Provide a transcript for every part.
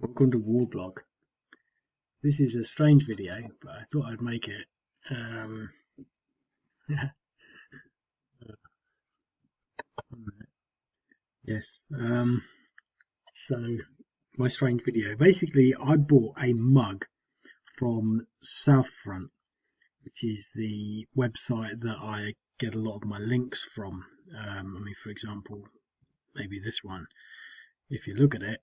Welcome to Warblog. This is a strange video, but I thought I'd make it. Yes. So my strange video. Basically, I bought a mug from Southfront, which is the website that I get a lot of my links from. For example, maybe this one. If you look at it,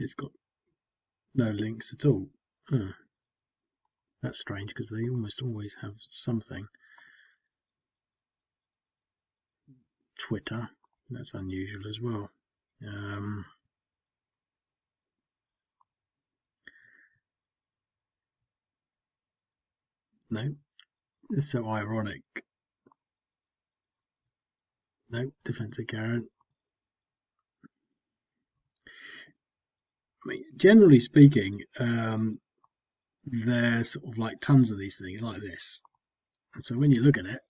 it's got no links at all. That's strange because they almost always have something. Twitter, that's unusual as well. No, it's so ironic. No, defensive Garant. Generally speaking, there's sort of like tons of these things like this. And so when you look at it,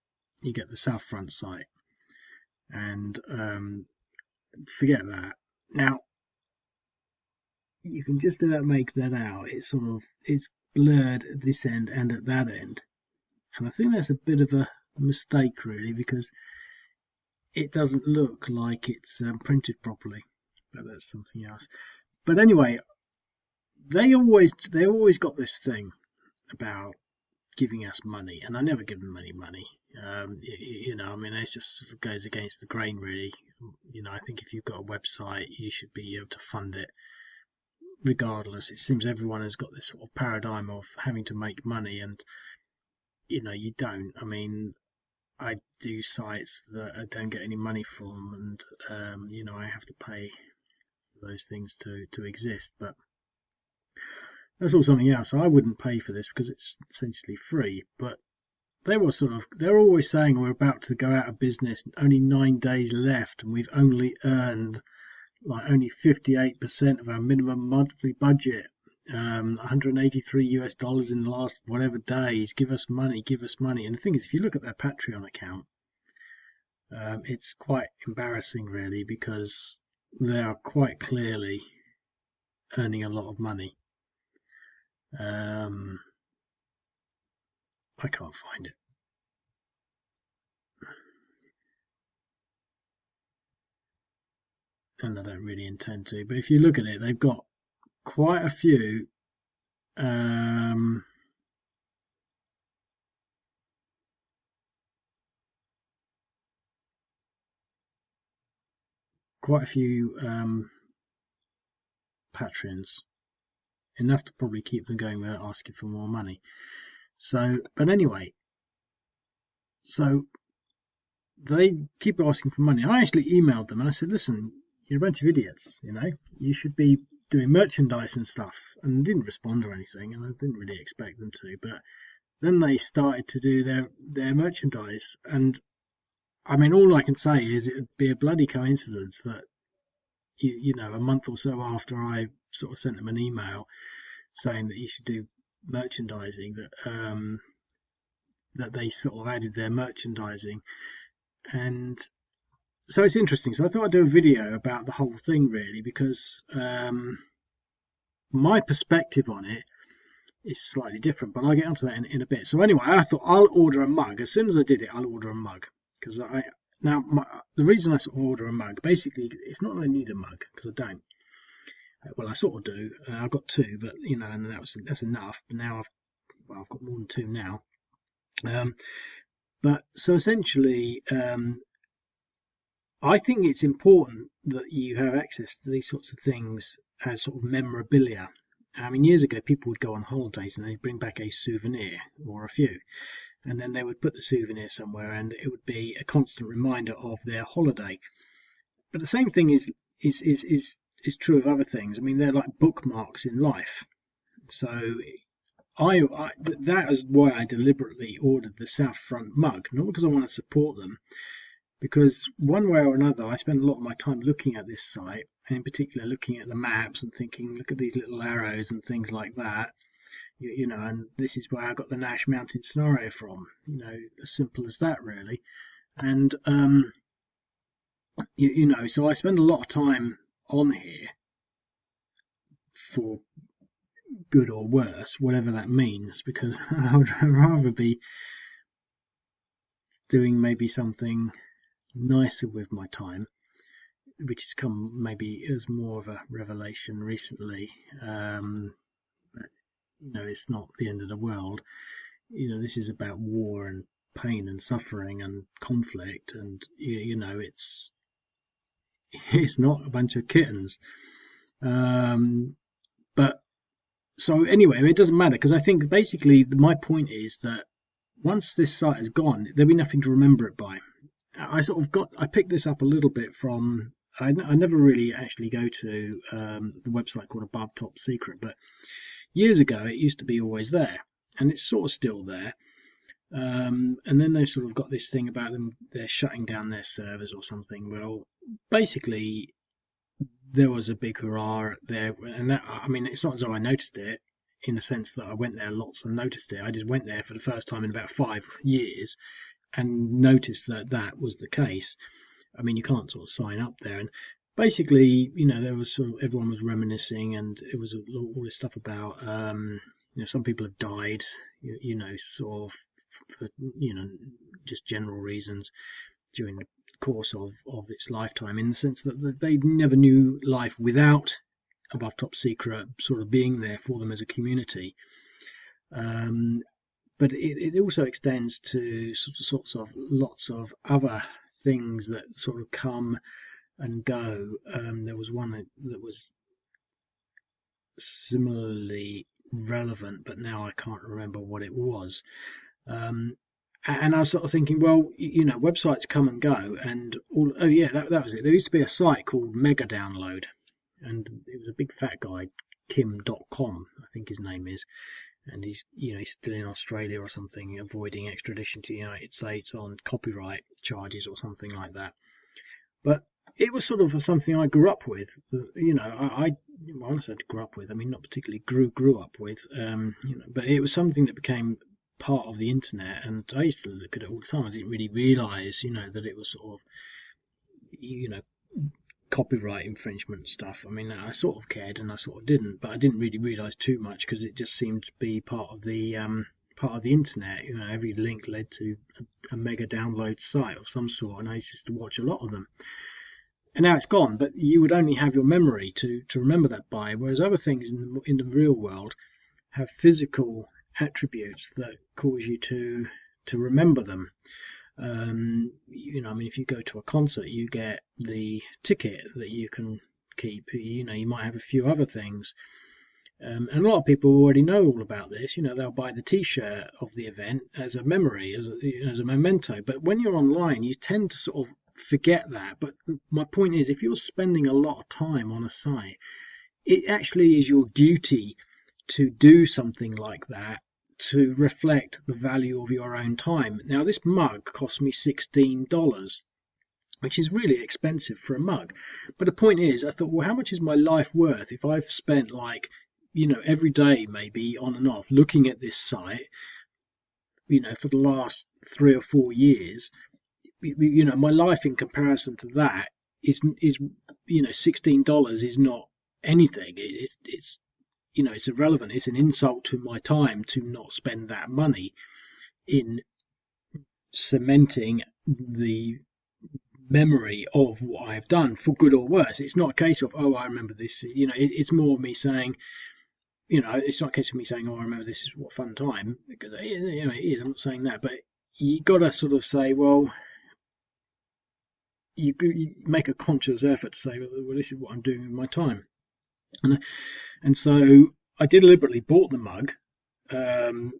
you get the Southfront site. And forget that. Now, you can just about make that out. It's blurred at this end and at that end. And I think that's a bit of a mistake, really, because it doesn't look like it's printed properly. But that's something else. But anyway, they always got this thing about giving us money, and I never give them any money. It just goes against the grain, really. I think if you've got a website, you should be able to fund it regardless. It seems everyone has got this sort of paradigm of having to make money, and you don't. I do sites that I don't get any money from, and I have to pay for those things to exist, but that's all something else. I wouldn't pay for this because it's essentially free, but they're always saying we're about to go out of business, only 9 days left, and we've only earned only 58% of our minimum monthly budget, $183 in the last whatever days. Give us money. And the thing is, if you look at their Patreon account, it's quite embarrassing, really, because they are quite clearly earning a lot of money. I can't find it. And I don't really intend to, but if you look at it, they've got quite a few patrons, enough to probably keep them going without asking for more money. But anyway, so they keep asking for money. I actually emailed them and I said, listen, you're a bunch of idiots, you should be doing merchandise and stuff. And they didn't respond or anything, and I didn't really expect them to, but then they started to do their merchandise, and all I can say is it would be a bloody coincidence that a month or so after I sort of sent them an email saying that you should do merchandising, that they sort of added their merchandising. And so it's interesting. So I thought I'd do a video about the whole thing, really, because my perspective on it is slightly different, but I'll get onto that in a bit. So anyway, I thought I'll order a mug. As soon as I did it, I'll order a mug, because the reason I sort of order a mug, basically, it's not that I need a mug, because I don't. Well, I sort of do. I've got two, but and that's enough. But now I've got more than two now. But so essentially, I think it's important that you have access to these sorts of things as sort of memorabilia. Years ago, people would go on holidays and they'd bring back a souvenir or a few, and then they would put the souvenir somewhere, and it would be a constant reminder of their holiday. But the same thing is true of other things. They're like bookmarks in life. So that is why I deliberately ordered the Southfront mug, not because I want to support them, because one way or another I spend a lot of my time looking at this site, and in particular looking at the maps and thinking, look at these little arrows and things like that, and this is where I got the Nash Mountain scenario from, as simple as that, really. And you know, so I spend a lot of time on here for good or worse, whatever that means, because I would rather be doing maybe something nicer with my time, which has come maybe as more of a revelation recently. You know, it's not the end of the world. You know, this is about war and pain and suffering and conflict, and you know, it's not a bunch of kittens. But so anyway, it doesn't matter, because I think basically my point is that once this site is gone, there'll be nothing to remember it by. I picked this up a little bit from. I never really actually go to the website called Above Top Secret, but years ago it used to be always there, and it's sort of still there. And then they've sort of got this thing about them, they're shutting down their servers or something. Well, basically, there was a big hurrah there, and that, I mean, it's not as though I noticed it in the sense that I went there lots and noticed it. I just went there for the first time in about 5 years and noticed that that was the case. I mean, you can't sort of sign up there, and basically, you know, there was sort of everyone was reminiscing, and it was all this stuff about, you know, some people have died, you know, sort of for, you know, just general reasons during the course of its lifetime, in the sense that they never knew life without Above Top Secret sort of being there for them as a community. But it also extends to sorts of lots of other things that sort of come and go. There was one that was similarly relevant, but now I can't remember what it was. And I was sort of thinking, well, you know, websites come and go, and all. Oh yeah, that was it. There used to be a site called Mega Download, and it was a big fat guy, Kim.com, I think his name is, and he's, you know, he's still in Australia or something, avoiding extradition to the United States on copyright charges or something like that. But it was sort of something I grew up with. You know, I honestly grew up with. I mean, not particularly grew up with. You know, but it was something that became part of the internet, and I used to look at it all the time. I didn't really realise, you know, that it was sort of, you know, copyright infringement stuff. I mean, I sort of cared and I sort of didn't, but I didn't really realise too much, because it just seemed to be part of the internet. You know, every link led to a mega download site of some sort, and I used to watch a lot of them. And now it's gone, but you would only have your memory to remember that by, whereas other things in the real world have physical attributes that cause you to remember them. You know, I mean, if you go to a concert, you get the ticket that you can keep. You know, you might have a few other things. And a lot of people already know all about this. You know, they'll buy the T-shirt of the event as a memory, as a memento. But when you're online, you tend to sort of forget that. But my point is, if you're spending a lot of time on a site, it actually is your duty to do something like that, to reflect the value of your own time. Now, this mug cost me $16, which is really expensive for a mug. But the point is, I thought, well, how much is my life worth if I've spent, like, you know, every day maybe on and off looking at this site, you know, for the last 3 or 4 years. You know, my life in comparison to that is you know, $16 is not anything. It's you know, it's irrelevant. It's an insult to my time to not spend that money in cementing the memory of what I've done, for good or worse. It's not a case of, oh, I remember this. You know, it's more me saying, you know, it's not a case of me saying, oh, I remember this is what fun time, because, you know, it is. I'm not saying that, but you got to sort of say, well, you make a conscious effort to say, well, this is what I'm doing with my time. And so I deliberately bought the mug,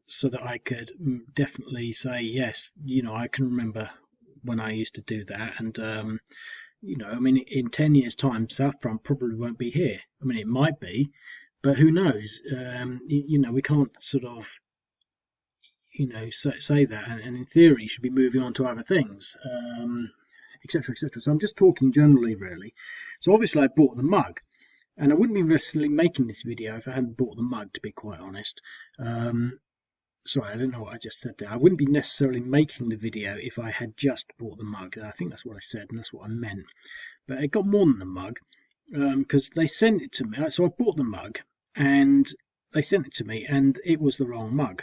so that I could definitely say, yes, you know, I can remember when I used to do that. And, you know, I mean, in 10 years' time, Southfront probably won't be here. I mean, it might be, but who knows? You know, we can't sort of, you know, say that. And in theory, should be moving on to other things, etc., etc. So I'm just talking generally, really. So obviously I bought the mug. And I wouldn't be necessarily making this video if I hadn't bought the mug, to be quite honest. sorry, I don't know what I just said there. I wouldn't be necessarily making the video if I had just bought the mug. I think that's what I said, and that's what I meant. But it got more than the mug, because they sent it to me. So I bought the mug, and they sent it to me, and it was the wrong mug.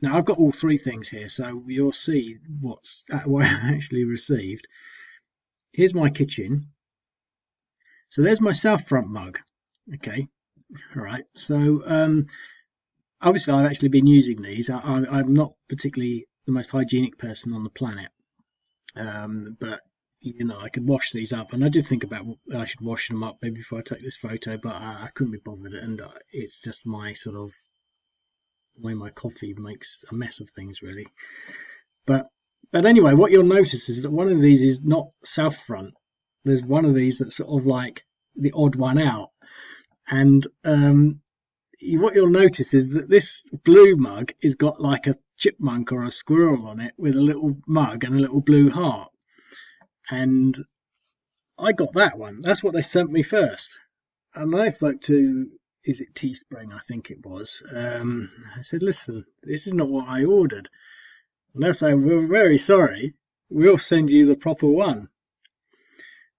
Now I've got all three things here, so you'll see what I actually received. Here's my kitchen. So there's my south front mug. Okay, all right. So obviously I've actually been using these. I'm not particularly the most hygienic person on the planet, but you know, I could wash these up, and I did think about I should wash them up maybe before I take this photo, but I couldn't be bothered, and it's just my sort of way my coffee makes a mess of things, really. But anyway, what you'll notice is that one of these is not south front. There's one of these that's sort of like the odd one out, and what you'll notice is that this blue mug has got like a chipmunk or a squirrel on it with a little mug and a little blue heart, and I got that one. That's what they sent me first, and I spoke to, is it Teespring, I think it was. I said, listen, this is not what I ordered. And they're saying, we're very sorry, we'll send you the proper one.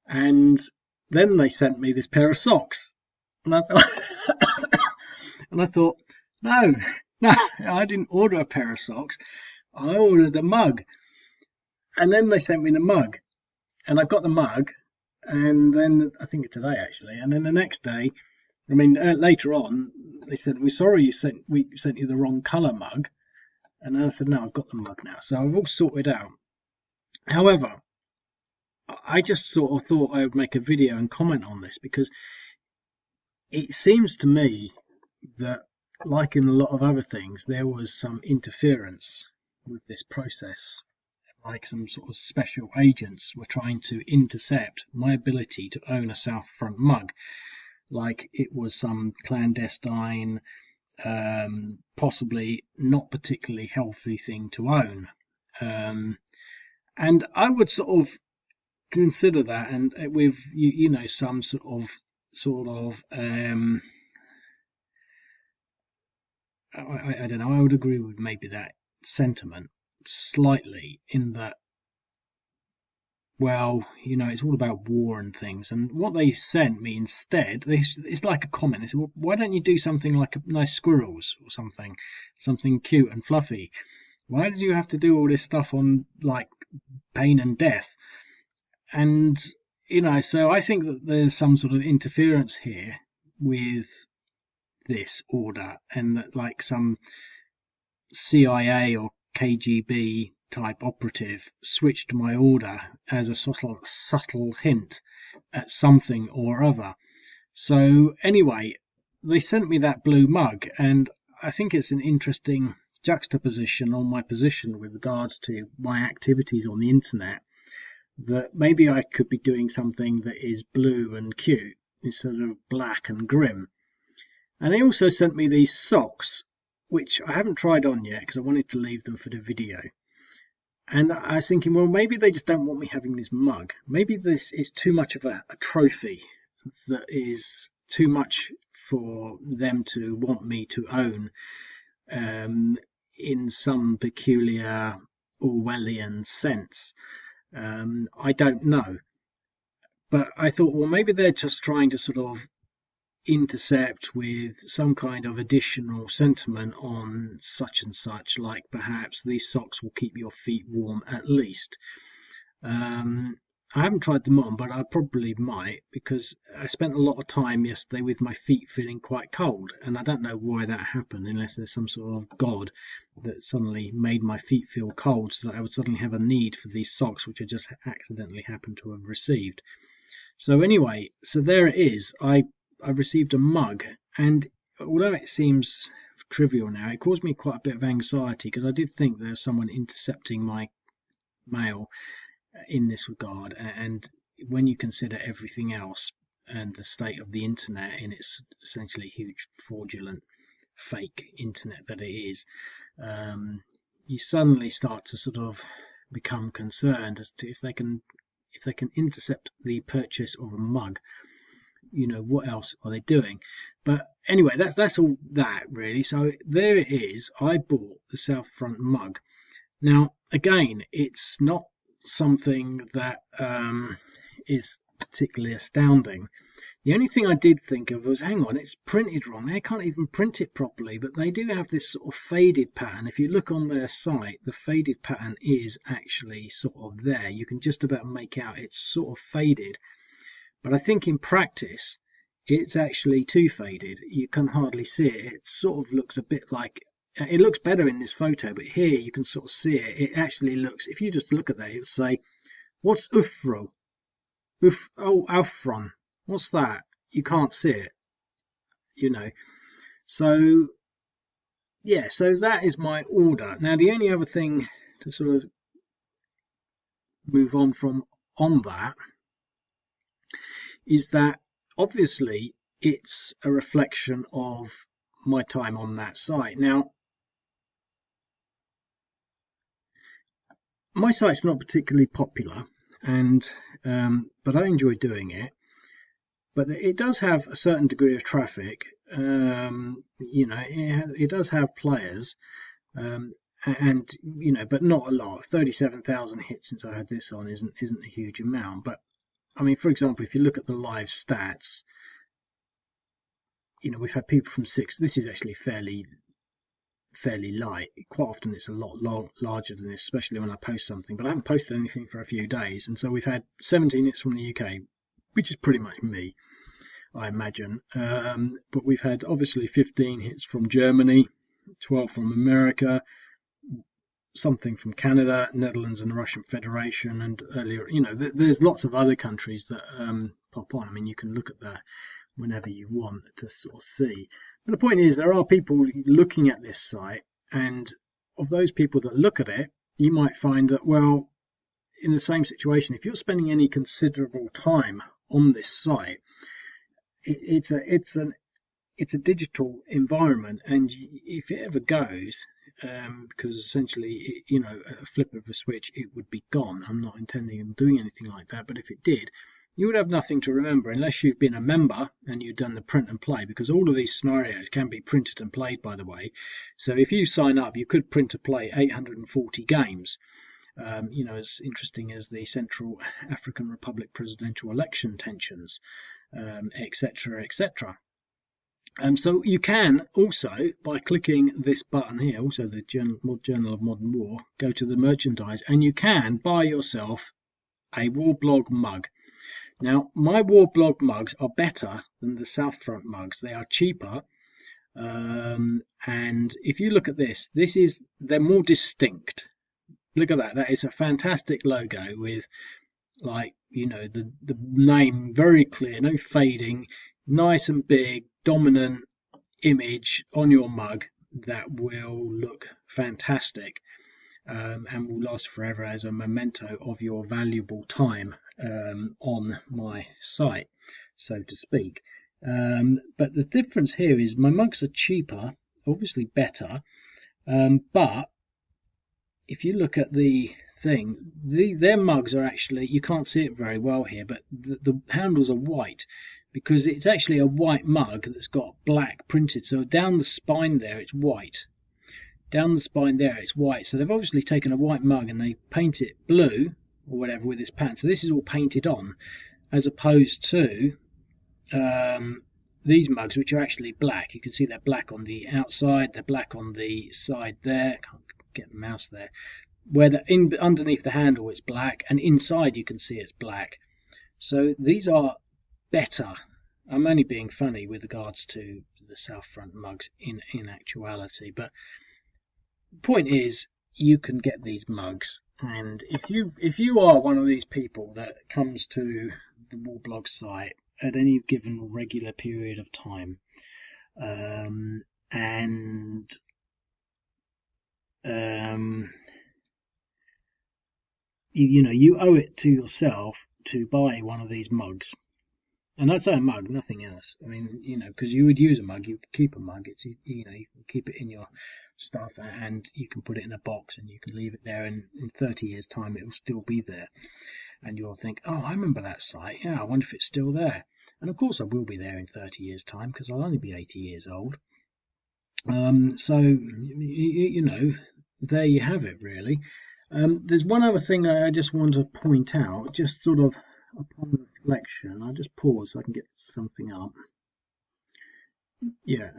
And then they sent me this pair of socks, and I thought, no, I didn't order a pair of socks, I ordered a mug. And then they sent me the mug, and I got the mug, and then I think it's today actually, and then the next day, I mean later on, they said, we're sorry we sent you the wrong colour mug. And then I said, no, I've got the mug now, so I've all sorted out. However, I just sort of thought I would make a video and comment on this, because it seems to me that, like in a lot of other things, there was some interference with this process. Like some sort of special agents were trying to intercept my ability to own a south front mug, like it was some clandestine, possibly not particularly healthy thing to own. And I would sort of consider that, and with you know, some sort of I don't know, I would agree with maybe that sentiment slightly, in that, well, you know, it's all about war and things, and what they sent me instead, it's like a comment. They said, well, why don't you do something like nice squirrels or something cute and fluffy? Why did you have to do all this stuff on like pain and death? And you know, so I think that there's some sort of interference here with this order, and that like some CIA or KGB type operative switched my order as a subtle hint at something or other. So anyway, they sent me that blue mug, and I think it's an interesting juxtaposition on my position with regards to my activities on the internet, that maybe I could be doing something that is blue and cute instead of black and grim. And they also sent me these socks, which I haven't tried on yet because I wanted to leave them for the video. And I was thinking, well, maybe they just don't want me having this mug. Maybe this is too much of a trophy, that is too much for them to want me to own, in some peculiar Orwellian sense. I don't know. But I thought, well, maybe they're just trying to sort of intercept with some kind of additional sentiment on such and such, like perhaps these socks will keep your feet warm at least. I haven't tried them on, but I probably might, because I spent a lot of time yesterday with my feet feeling quite cold, and I don't know why that happened, unless there's some sort of god that suddenly made my feet feel cold so that I would suddenly have a need for these socks, which I just accidentally happened to have received. So anyway, so there it is. I've received a mug, and although it seems trivial now, it caused me quite a bit of anxiety, because I did think there was someone intercepting my mail in this regard. And when you consider everything else and the state of the internet in its essentially huge fraudulent fake internet that it is, you suddenly start to sort of become concerned as to if they can intercept the purchase of a mug. what else are they doing? But anyway, that's all that really. So there it is. I bought the South Front mug. Now again, it's not something that is particularly astounding. The only thing I did think of was, hang on, it's printed wrong. They can't even print it properly, but they do have this sort of faded pattern. If you look on their site, the faded pattern is actually sort of there. You can just about make out it's sort of faded. But I think in practice, it's actually too faded. You can hardly see it. It sort of looks a bit like, it looks better in this photo, but here you can sort of see it. It actually looks, if you just look at that, it'll say, what's UFRO? Alfron. What's that? You can't see it, So, yeah, so that is my order. Now, the only other thing to sort of move on from on that is that obviously it's a reflection of my time on that site. Now, my site's not particularly popular, and but I enjoy doing it. But it does have a certain degree of traffic. It does have players, and but not a lot. 37,000 hits since I had this on isn't a huge amount. But I mean, for example, if you look at the live stats, we've had people from 6. This is actually fairly light. Quite often it's a lot larger than this, especially when I post something. But I haven't posted anything for a few days, and so we've had 17 hits from the UK, which is pretty much me, I imagine. But we've had obviously 15 hits from Germany, 12 from America, something from Canada, Netherlands and the Russian Federation, and earlier, there's lots of other countries that pop on. I mean, you can look at that whenever you want to sort of see. But the point is, there are people looking at this site, and of those people that look at it, you might find that, well, in the same situation, if you're spending any considerable time on this site, it's a digital environment, and if it ever goes, because essentially, a flip of a switch, it would be gone. I'm not intending on doing anything like that, but if it did, you would have nothing to remember unless you've been a member and you've done the print and play, because all of these scenarios can be printed and played, by the way. So if you sign up, you could print and play 840 games. As interesting as the Central African Republic presidential election tensions, etc., etc. So you can also, by clicking this button here, also the Journal of Modern War, go to the merchandise, and you can buy yourself a Warblog mug. Now, my Warblog mugs are better than the South Front mugs. They are cheaper. And if you look at this, they're more distinct. Look at that. That is a fantastic logo with, the name very clear, no fading, nice and big, dominant image on your mug that will look fantastic, and will last forever as a memento of your valuable time on my site, so to speak. But the difference here is my mugs are cheaper, obviously better, but if you look at the thing, their mugs are actually, you can't see it very well here, but the handles are white, because it's actually a white mug that's got black printed. So down the spine there, it's white. Down the spine there, it's white. So they've obviously taken a white mug and they paint it blue or whatever with this pattern. So this is all painted on, as opposed to these mugs, which are actually black. You can see they're black on the outside, they're black on the side there. Can't get the mouse there. Where underneath the handle it's black, and inside you can see it's black. So these are better. I'm only being funny with regards to the South Front mugs in actuality, but the point is, you can get these mugs, and if you are one of these people that comes to the Warblog site at any given regular period of time, and you owe it to yourself to buy one of these mugs. And I'd say a mug, nothing else. I mean, because you would use a mug, you could keep a mug. It's, you can keep it in your stuff, and you can put it in a box, and you can leave it there, and in 30 years' time, it will still be there. And you'll think, oh, I remember that site. Yeah, I wonder if it's still there. And of course I will be there in 30 years time, because I'll only be 80 years old. So you know, there you have it, really. There's one other thing that I just want to point out, just sort of upon reflection. I'll just pause so I can get something up. Yeah,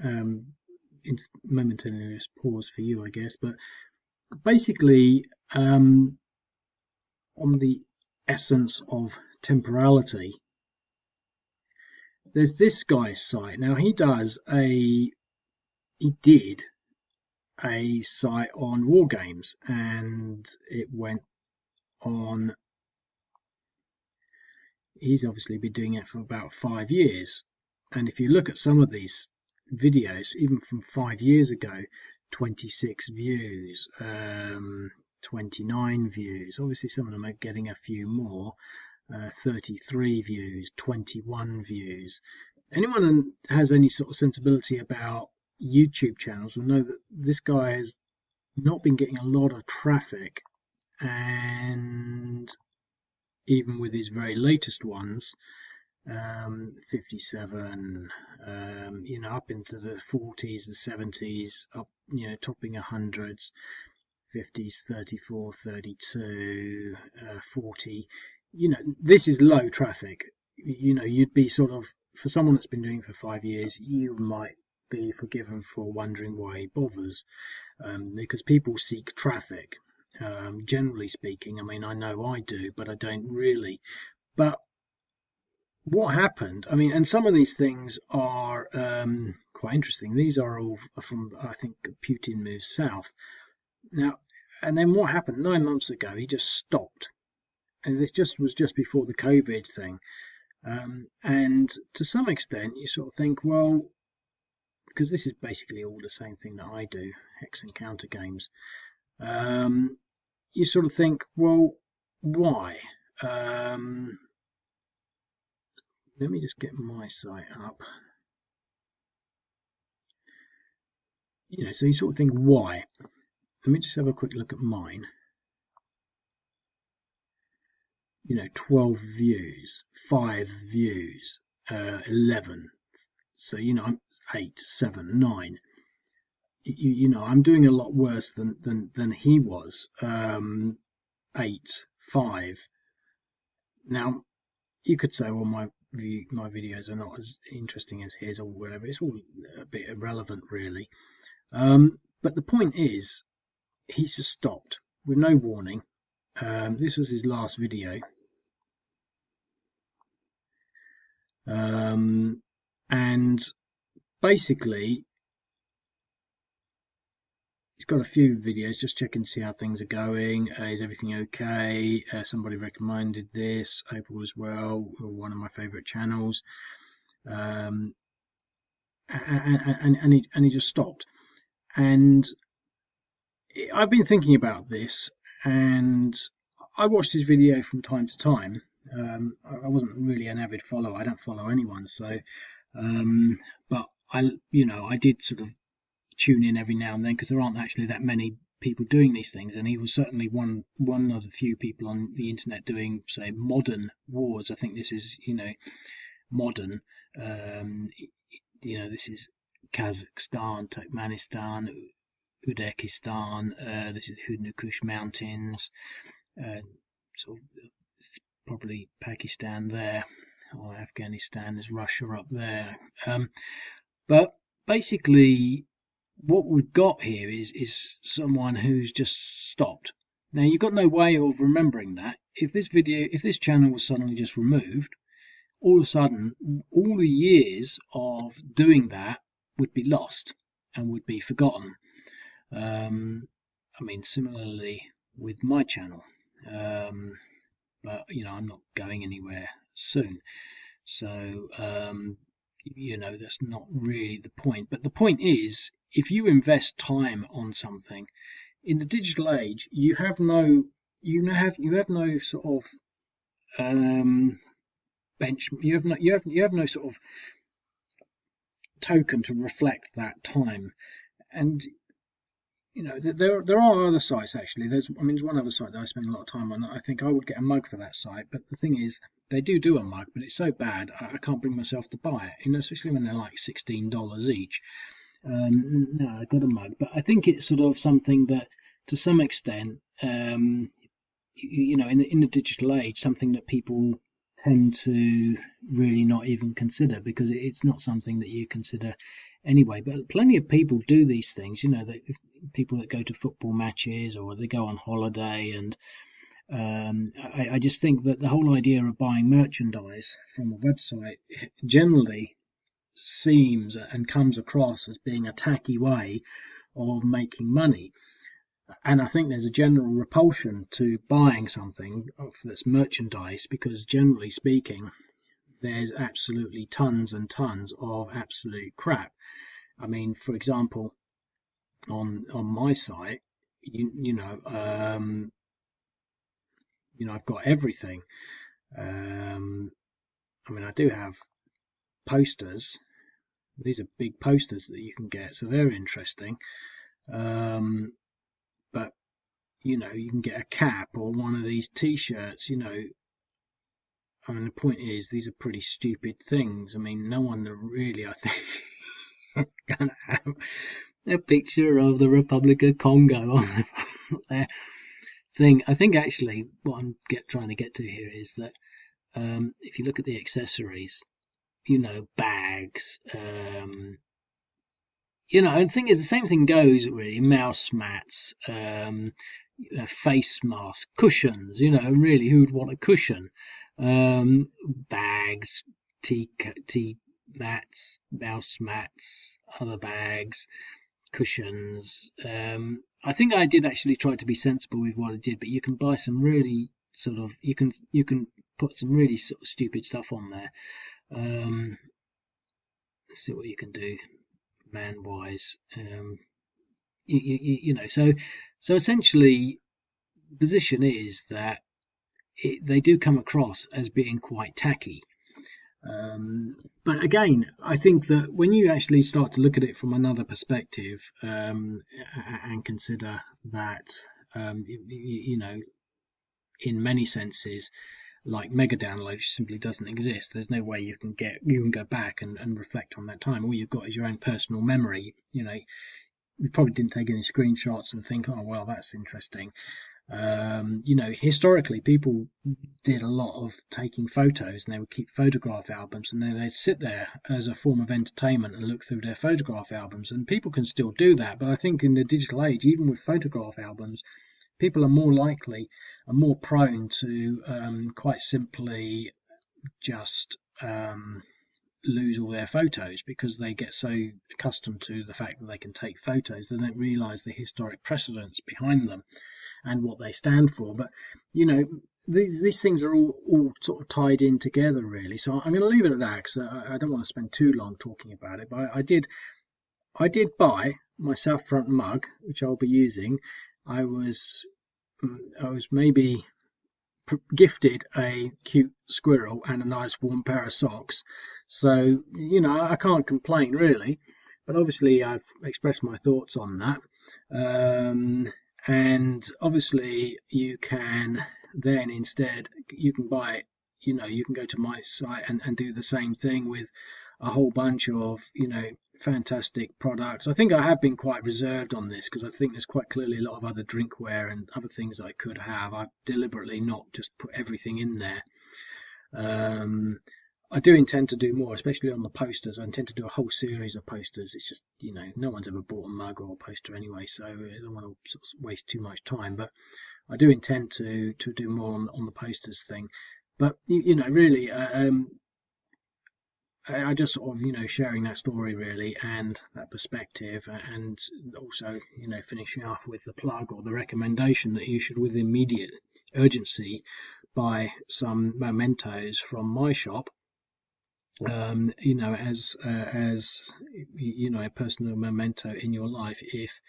momentarily just pause for you, I guess. But basically, on the essence of temporality, there's this guy's site. Now he did a site on war games, and it went on. He's obviously been doing it for about 5 years, and if you look at some of these videos, even from 5 years ago, 26 views, 29 views. Obviously, some of them are getting a few more. 33 views, 21 views. Anyone who has any sort of sensibility about YouTube channels will know that this guy has not been getting a lot of traffic, and even with his very latest ones, 57, you know, up into the 40s, the 70s, up, you know, topping 100s, 50s, 34, 32, 40. You know, this is low traffic. You know, you'd be sort of, for someone that's been doing it for 5 years, you might be forgiven for wondering why he bothers, because people seek traffic. Generally speaking, I mean, I know I do, but I don't really. But what happened, I mean, and some of these things are quite interesting. These are all from, I think, Putin Moves South. Now, and then what happened 9 months ago, he just stopped. And this was just before the COVID thing. And to some extent, you sort of think, well, because this is basically all the same thing that I do, hex and counter games. You sort of think, well, why? Let me just get my site up. You know, so you sort of think, why? Let me just have a quick look at mine. You know, 12 views, 5 views, 11. So, you know, I'm 8, 7, 9. You know, I'm doing a lot worse than he was. 8, 5. Now, you could say, well, my videos are not as interesting as his or whatever. It's all a bit irrelevant, really. But the point is, he's just stopped with no warning. This was his last video. And basically, he's got a few videos just checking to see how things are going. Is everything okay? Somebody recommended this. Opal as well, one of my favorite channels. And he just stopped. And I've been thinking about this, and I watched his video from time to time. I wasn't really an avid follower. I don't follow anyone, so but I did sort of tune in every now and then, because there aren't actually that many people doing these things, and he was certainly one of the few people on the internet doing, say, modern wars. I think this is, you know, modern. You know, this is Kazakhstan, Turkmenistan, Uzbekistan. This is Hindu Kush Mountains. Sort of probably Pakistan there, or Afghanistan. There's Russia up there. But basically, what we've got here is someone who's just stopped. Now, you've got no way of remembering that. If this channel was suddenly just removed, all of a sudden, all the years of doing that would be lost and would be forgotten. I mean, similarly with my channel. But, you know, I'm not going anywhere soon. So, you know, that's not really the point. But the point is, if you invest time on something in the digital age, you have no sort of bench. You have no sort of token to reflect that time. And there are other sites actually. There's one other site that I spend a lot of time on. I think I would get a mug for that site, but the thing is, they do a mug, but it's so bad I can't bring myself to buy it. Especially when they're like $16 each. No, I got a mug, but I think it's sort of something that, to some extent, in the digital age, something that people tend to really not even consider, because it's not something that you consider anyway. But plenty of people do these things. People that go to football matches or they go on holiday, and I just think that the whole idea of buying merchandise from a website generally seems and comes across as being a tacky way of making money. And I think there's a general repulsion to buying something that's merchandise, because generally speaking, there's absolutely tons and tons of absolute crap. I mean, for example, on my site, I've got everything. I do have posters. These are big posters that you can get, so they're interesting. But you can get a cap or one of these t-shirts. The point is, these are pretty stupid things. No one really, I think, gonna have a picture of the Republic of Congo on their thing. I think actually what I'm trying to get to here is that if you look at the accessories, bags, and the thing is, the same thing goes really, mouse mats, face masks, cushions, really, who would want a cushion? Bags, tea mats, mouse mats, other bags, cushions. I think I did actually try to be sensible with what I did, but you can buy some really you can put some really sort of stupid stuff on there. Let's see what you can do man wise. So essentially the position is that they do come across as being quite tacky. But again, I think that when you actually start to look at it from another perspective, and consider that, in many senses, like mega download simply doesn't exist. There's no way you can go back and reflect on that time. All you've got is your own personal memory. You probably didn't take any screenshots and think, oh well, that's interesting. Historically, people did a lot of taking photos, and they would keep photograph albums, and then they'd sit there as a form of entertainment and look through their photograph albums. And people can still do that, but I think in the digital age, even with photograph albums, people are more likely and more prone to quite simply just lose all their photos, because they get so accustomed to the fact that they can take photos, they don't realize the historic precedents behind them and what they stand for. But these things are all sort of tied in together, really. So I'm going to leave it at that, because I don't want to spend too long talking about it. But I did buy my South Front mug, which I'll be using. I was maybe gifted a cute squirrel and a nice warm pair of socks, so I can't complain really. But obviously I've expressed my thoughts on that, and obviously you can then instead, you can buy, you can go to my site and do the same thing with a whole bunch of fantastic products. I think I have been quite reserved on this, because I think there's quite clearly a lot of other drinkware and other things I could have. I've deliberately not just put everything in there. I do intend to do more, especially on the posters. I intend to do a whole series of posters. It's just, no one's ever bought a mug or a poster anyway, so I don't want to sort of waste too much time. But I do intend to do more on the posters thing. But really, I just sort of sharing that story really, and that perspective, and also finishing off with the plug or the recommendation that you should, with immediate urgency, buy some mementos from my shop. As a personal memento in your life, if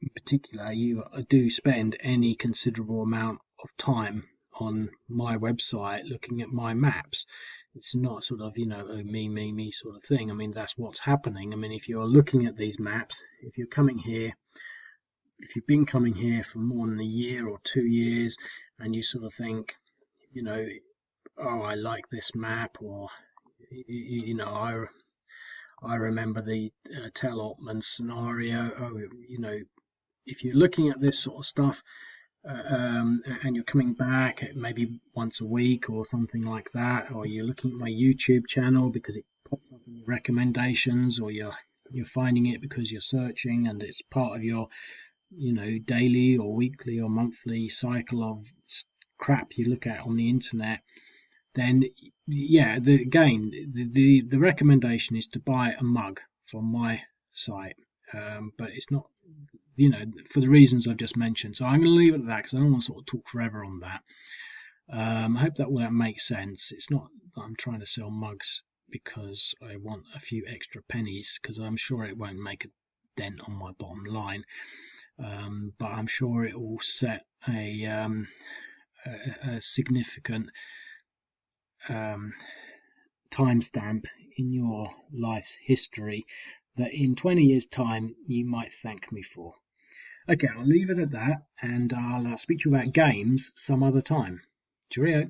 in particular you do spend any considerable amount of time on my website looking at my maps. It's not sort of oh, me sort of thing. That's what's happening. If you're looking at these maps, if you're coming here if you've been coming here for more than a year or 2 years, and you sort of think, you know, oh, I like this map, or you know, I remember the Tel Ottman scenario. Oh, you know, if you're looking at this sort of stuff, and you're coming back maybe once a week or something like that, or you're looking at my YouTube channel because it pops up in your recommendations, or you're finding it because you're searching and it's part of your, you know, daily or weekly or monthly cycle of crap you look at on the internet, then yeah, the recommendation is to buy a mug from my site, but it's not, you know, for the reasons I've just mentioned. So I'm going to leave it at that because I don't want to sort of talk forever on that. I hope that will make sense. It's not that I'm trying to sell mugs because I want a few extra pennies, because I'm sure it won't make a dent on my bottom line, but I'm sure it will set a significant timestamp in your life's history that in 20 years' time you might thank me for. Okay, I'll leave it at that, and I'll speak to you about games some other time. Cheerio.